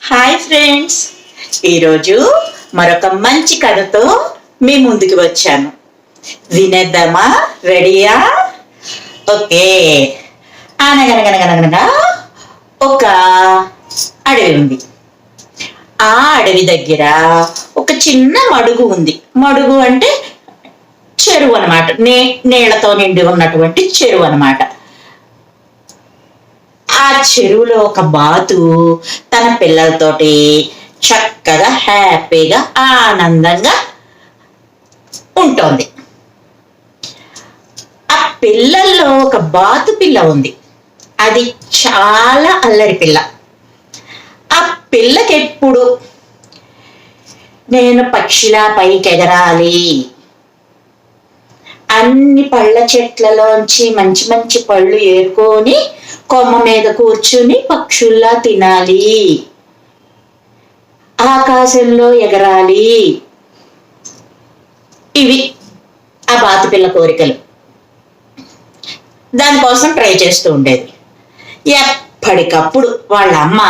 Hi friends, ఈరోజు మరొక మంచి కథతో మీ ముందుకు వచ్చాను. వినేద్దామా? రెడీయా? ఓకే. అనగనగనగనగనగా ఒక అడవి ఉంది. ఆ అడవి దగ్గర ఒక చిన్న మడుగు ఉంది. మడుగు అంటే చెరువు అనమాట. నీళ్లతో నిండి ఉన్నటువంటి చెరువు అనమాట. ఆ చెరువులో ఒక బాతు తన పిల్లలతోటి చక్కగా హ్యాపీగా ఆనందంగా ఉంటుంది. ఆ పిల్లల్లో ఒక బాతు పిల్ల ఉంది. అది చాలా అల్లరి పిల్ల. ఆ పిల్లకెప్పుడు నేను పక్షిలా పైకి ఎగరాలి, అన్ని పళ్ళ చెట్లలోంచి మంచి మంచి పళ్ళు ఏరుకొని కొమ్మ మీద కూర్చుని పక్షుల్లా తినాలి, ఆకాశంలో ఎగరాలి, ఇవి ఆ బాతు పిల్ల కోరికలు. దానికోసం ట్రై చేస్తూ ఉండేది. ఎప్పటికప్పుడు వాళ్ళ అమ్మ,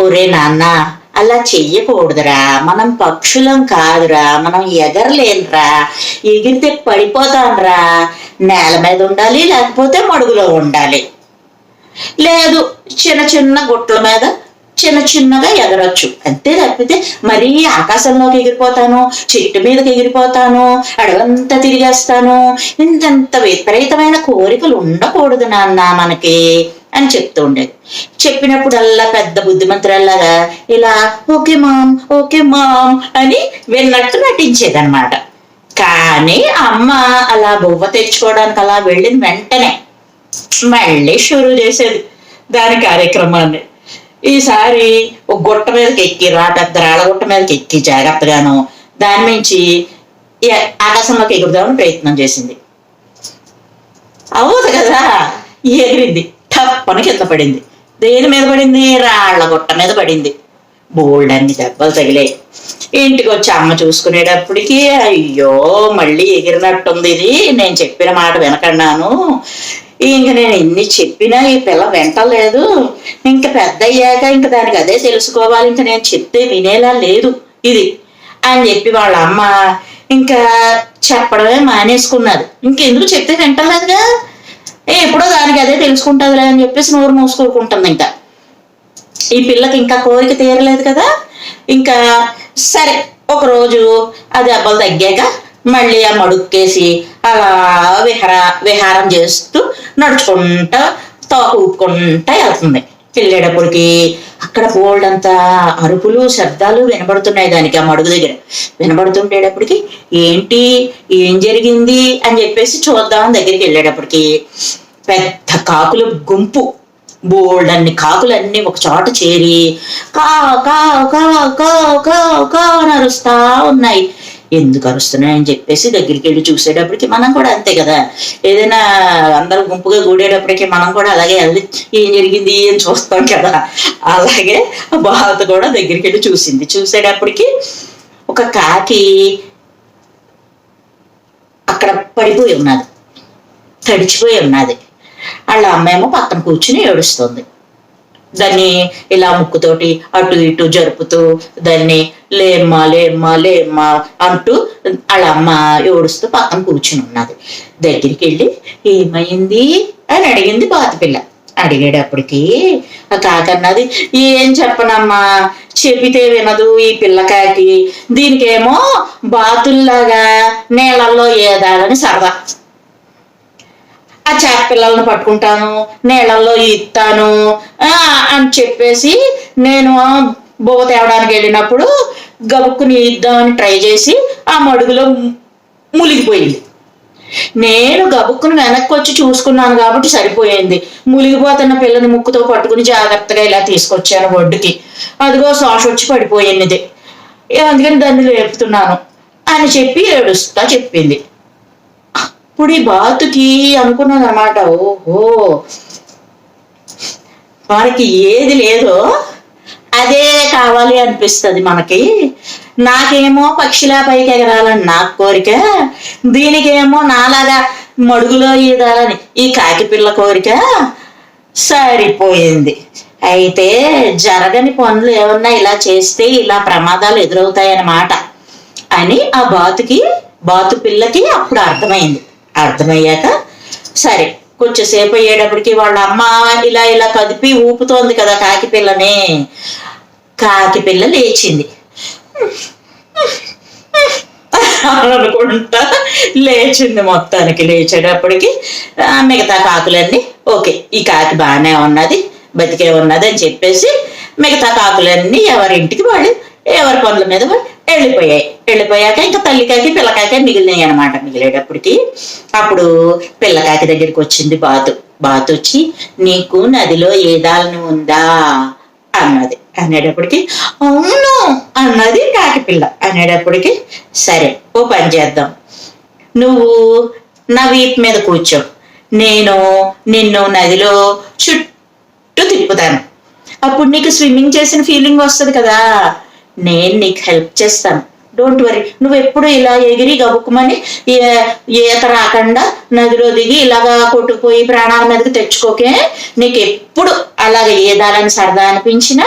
ఒరే నాన్న అలా చెయ్యకూడదురా, మనం పక్షులం కాదురా, మనం ఎగరలేనురా, ఎగిరితే పడిపోతానురా, నేల మీద ఉండాలి లేకపోతే మడుగులో ఉండాలి, లేదు చిన్న చిన్న గుట్ల మీద చిన్న చిన్నగా ఎగరొచ్చు అంతే, తప్పితే మరీ ఆకాశంలోకి ఎగిరిపోతాను, చెట్టు మీదకి ఎగిరిపోతాను, అడవంతా తిరిగేస్తాను, ఇంతంత విపరీతమైన కోరికలు ఉండకూడదు నాన్న మనకి అని చెప్తూ ఉండేది. చెప్పినప్పుడల్లా పెద్ద బుద్ధిమంతురల్లాగా ఇలా ఓకే మామ్ అని విన్నట్టు నటించేదన్నమాట. కానీ అమ్మ అలా బువ్వ తెచ్చుకోవడానికి అలా వెళ్ళిన వెంటనే మళ్ళీ షురూ చేసేది దాని కార్యక్రమాన్ని. ఈసారి ఒక గుట్ట మీదకి ఎక్కి, పెద్ద రాళ్ళ గుట్ట మీదకి ఎక్కి జాగ్రత్తగాను దాని నుంచి ఆకాశంలోకి ఎగురుదామని ప్రయత్నం చేసింది. అవును కదా, ఎగిరింది, తప్పని కింద పడింది. దేని మీద పడింది? రాళ్ల గుట్ట మీద పడింది. బోల్డ్ అన్ని దెబ్బలు తగిలాయి. ఇంటికి వచ్చి అమ్మ చూసుకునేటప్పటికి, అయ్యో మళ్ళీ ఎగిరినట్టుంది ఇది, నేను చెప్పిన మాట వినకన్నాను, ఇంక నేను ఎన్ని చెప్పినా ఈ పిల్ల వెంటలేదు, ఇంక పెద్ద అయ్యాక ఇంక దానికి అదే తెలుసుకోవాలి, ఇంక నేను చెప్తే వినేలా లేదు ఇది అని చెప్పి వాళ్ళ అమ్మ ఇంకా చెప్పడమే మానేసుకున్నది. ఇంకెందుకు చెప్తే వింటలేదుగా, ఎప్పుడో దానికి అదే తెలుసుకుంటుందిలే అని చెప్పేసి నోరు మూసుకోకుంటుంది. ఇంకా ఈ పిల్లకి ఇంకా కోరిక తీరలేదు కదా. ఇంకా సరే ఒకరోజు ఆ దెబ్బలు తగ్గాక మళ్ళీ ఆ మడుక్కేసి అలా విహారం చేస్తూ నడుచుకుంటా తోక ఊపుకుంటా వెళ్తుంది. వెళ్ళేటప్పటికి అక్కడ బోల్డ్ అంతా అరుపులు శబ్దాలు వినబడుతున్నాయి దానికి. ఆ మడుగు దగ్గర వినబడుతుండేటప్పటికి ఏంటి ఏం జరిగింది అని చెప్పేసి చూద్దామని దగ్గరికి వెళ్ళేటప్పటికి పెద్ద కాకుల గుంపు, బోల్డ్ అన్ని కాకులన్నీ ఒక చోట చేరి కా కా కా కా కా కా అని అరుస్తా ఉన్నాయి. ఎందుకు అరుస్తున్నాయని చెప్పేసి దగ్గరికి వెళ్ళి చూసేటప్పటికి మనం కూడా అంతే కదా, ఏదైనా అందరూ గుంపుగా కూడేటప్పటికి మనం కూడా అలాగే వెళ్ళి ఏం జరిగింది అని చూస్తాం కదా. అలాగే బాత కూడా దగ్గరికి వెళ్ళి చూసింది. చూసేటప్పటికి ఒక కాకి అక్కడ పడిపోయి ఉన్నది, తడిచిపోయి ఉన్నది. వాళ్ళ అమ్మేమో పక్కన కూర్చుని ఏడుస్తుంది. దాన్ని ఇలా ముక్కుతోటి అటు ఇటు జరుపుతూ దాన్ని లేమ్మా లేమ్మా లేమ్మా అంటూ వాళ్ళ అమ్మ ఏడుస్తూ పక్కన కూర్చుని ఉన్నది. దగ్గరికి వెళ్ళి ఏమైంది అని అడిగింది బాతుపిల్ల. అడిగేటప్పటికి ఆ కాకి అన్నది, ఏం చెప్పనమ్మా, చెప్పితే వినదు ఈ పిల్లకాకి, దీనికేమో బాతుల్లాగా నీళ్ళల్లో ఏదాలని సరదా, ఆ చేప పిల్లలను పట్టుకుంటాను, నీళ్ళల్లో ఇస్తాను అని చెప్పేసి నేను బువ్వ తేవడానికి వెళ్ళినప్పుడు గబుక్కుని ఇద్దామని ట్రై చేసి ఆ మడుగులో మునిగిపోయింది. నేను గబుక్కుని వెనక్కి వచ్చి చూసుకున్నాను కాబట్టి సరిపోయింది. మునిగిపోతున్న పిల్లని ముక్కుతో పట్టుకుని జాగ్రత్తగా ఇలా తీసుకొచ్చాను ఒడ్డుకి, అదిగో శ్వాస వచ్చి పడిపోయింది, అందుకని దాన్ని లేపుతున్నాను అని చెప్పి ఏడుస్తా చెప్పింది. ఇప్పుడు ఈ బాతుకి అనుకున్నది అనమాట, ఓహో మనకి ఏది లేదో అదే కావాలి అనిపిస్తుంది మనకి. నాకేమో పక్షిలా పైకి ఎగరాలని నాకు కోరిక, దీనికేమో నాలాగా మడుగులో ఈదాలని ఈ కాకి పిల్ల కోరిక. సరిపోయింది. అయితే జరగని పనులు ఏమన్నా ఇలా చేస్తే ఇలా ప్రమాదాలు ఎదురవుతాయన్నమాట అని ఆ బాతు పిల్లకి అప్పుడు అర్థమైంది. అర్థమయ్యాక సరే కొంచెంసేపు అయ్యేటప్పటికి వాళ్ళ అమ్మ ఇలా ఇలా కదిపి ఊపుతోంది కదా కాకి పిల్లని. కాకి పిల్ల లేచింది అనుకుంటా లేచింది. మొత్తానికి లేచేటప్పటికి మిగతా కాకులన్నీ ఓకే ఈ కాకి బాగానే ఉన్నది, బతికే ఉన్నది అని చెప్పేసి మిగతా కాకులన్నీ ఎవరింటికి వాళ్ళు ఎవరి పనుల మీద వెళ్ళిపోయాక ఇంకా తల్లికాకి పిల్లకాకి మిగిలినాయి అనమాట. మిగిలేటప్పటికి అప్పుడు పిల్లకాకి దగ్గరికి వచ్చింది బాతు వచ్చి నీకు నదిలో ఏదాలని ఉందా అన్నది. అనేటప్పటికి అవును అన్నది కాకి పిల్ల. అనేటప్పటికి సరే ఓ పని చేద్దాం, నువ్వు నా వీపు మీద కూర్చో, నేను నిన్ను నదిలో చుట్టూ తిప్పుతాను, అప్పుడు నీకు స్విమ్మింగ్ చేసిన ఫీలింగ్ వస్తుంది కదా, నేను నీకు హెల్ప్ చేస్తాను, డోంట్ వరీ, నువ్వు ఎప్పుడు ఇలా ఎగిరి గబుక్కుమని ఈత రాకుండా నదిలో దిగి ఇలాగా కొట్టుకుపోయి ప్రాణాల మీదకి తెచ్చుకోకే, నీకు ఎప్పుడు అలాగ ఏదాలని సరదా అనిపించినా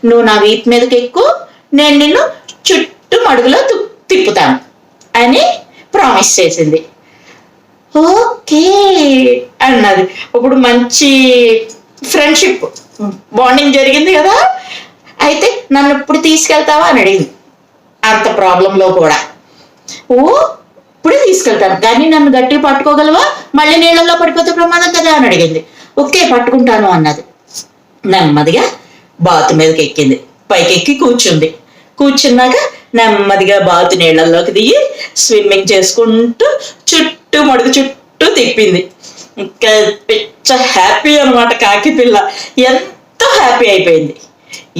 నువ్వు నా వీపు మీదకి ఎక్కువ, నేను నిన్ను చుట్టూ మడుగులో తిప్పుతాను అని ప్రామిస్ చేసింది. ఓకే అన్నది. ఇప్పుడు మంచి ఫ్రెండ్షిప్ బాండింగ్ జరిగింది కదా. అయితే నన్ను ఇప్పుడు తీసుకెళ్తావా అని అడిగింది. అంత ప్రాబ్లంలో కూడా ఇప్పుడే తీసుకెళ్తాను, కానీ నన్ను గట్టిగా పట్టుకోగలవా, మళ్ళీ నీళ్ళల్లో పడిపోతే ప్రమాదం కదా అని అడిగింది. ఓకే పట్టుకుంటాను అన్నది. నెమ్మదిగా బాతు మీదకి ఎక్కింది, పైకి ఎక్కి కూర్చున్నాక నెమ్మదిగా బాతు నీళ్ళల్లోకి దిగి స్విమ్మింగ్ చేసుకుంటూ మడుగు చుట్టూ తిప్పింది. ఇంకా పిచ్చ హ్యాపీ అనమాట కాకి పిల్ల, ఎంతో హ్యాపీ అయిపోయింది.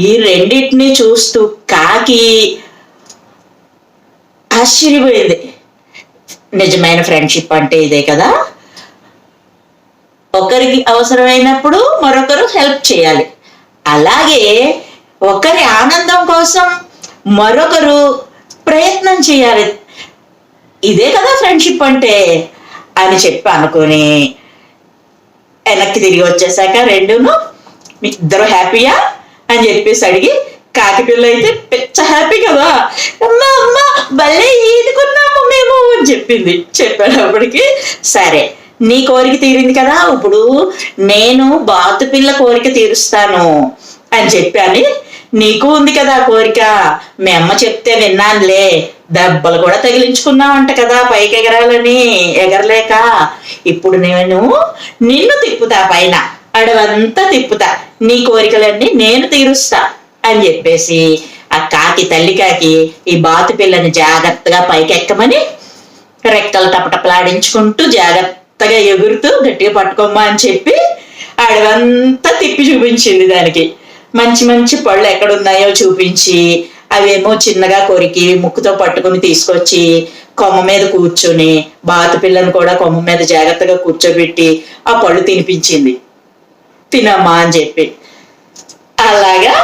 ఈ రెండింటిని చూస్తూ కాకి ఆశ్చర్యపోయింది. నిజమైన ఫ్రెండ్షిప్ అంటే ఇదే కదా, ఒకరికి అవసరమైనప్పుడు మరొకరు హెల్ప్ చేయాలి, అలాగే ఒకరి ఆనందం కోసం మరొకరు ప్రయత్నం చేయాలి, ఇదే కదా ఫ్రెండ్షిప్ అంటే అని చెప్పి అనుకుని వెనక్కి తిరిగి వచ్చేసాక రెండును మీ ఇద్దరు హ్యాపీయా అని చెప్పేసి అడిగి కాకి పిల్ల అయితే పిచ్చ హ్యాపీ కదా, అమ్మ భలే ఈదుకున్నాము మేము అని చెప్పేటప్పటికి సరే నీ కోరిక తీరింది కదా, ఇప్పుడు నేను బాతు పిల్ల కోరిక తీరుస్తాను అని చెప్పాను. నీకు ఉంది కదా కోరిక, మీ అమ్మ చెప్తే విన్నానులే, దెబ్బలు కూడా తగిలించుకున్నావంట కదా పైకి ఎగరాలని, ఎగరలేక ఇప్పుడు నేను నిన్ను తిప్పుతా, పైన అడవంతా తిప్పుతా, నీ కోరికలన్నీ నేను తీరుస్తా అని చెప్పేసి ఆ తల్లి కాకి ఈ బాతు పిల్లని జాగ్రత్తగా పైకి ఎక్కమని రెక్కలు టపటపలాడించుకుంటూ జాగ్రత్తగా ఎగురుతూ గట్టిగా పట్టుకోమ్మా అని చెప్పి అడవంతా తిప్పి చూపించింది. దానికి మంచి మంచి పళ్ళు ఎక్కడున్నాయో చూపించి అవేమో చిన్నగా కొరికి ముక్కుతో పట్టుకుని తీసుకొచ్చి కొమ్మ మీద కూర్చొని బాతు పిల్లని కూడా కొమ్మ మీద జాగ్రత్తగా కూర్చోబెట్టి ఆ పళ్ళు తినిపించింది, తినమ్మా అని చెప్పి. అలాగా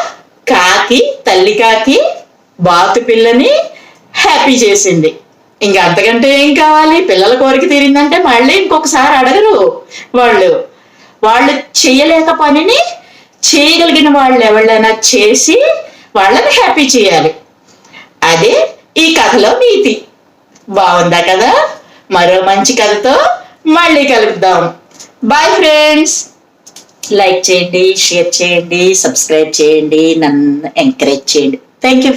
తల్లి కాకి బాతు పిల్లని హ్యాపీ చేసింది. ఇంకా అంతకంటే ఏం కావాలి, పిల్లల కోరిక తీరిందంటే మళ్ళీ ఇంకొకసారి అడగరు. వాళ్ళు చేయలేక పనిని చేయగలిగిన వాళ్ళు ఎవరైనా చేసి వాళ్ళని హ్యాపీ చేయాలి, అదే ఈ కథలో నీతి. బాగుందా కదా? మరో మంచి కథతో మళ్ళీ కలుద్దాం. Bye friends. లైక్ చేయండి, షేర్ చేయండి, సబ్స్క్రైబ్ చేయండి, నన్ను ఎంకరేజ్ చేయండి. Thank you.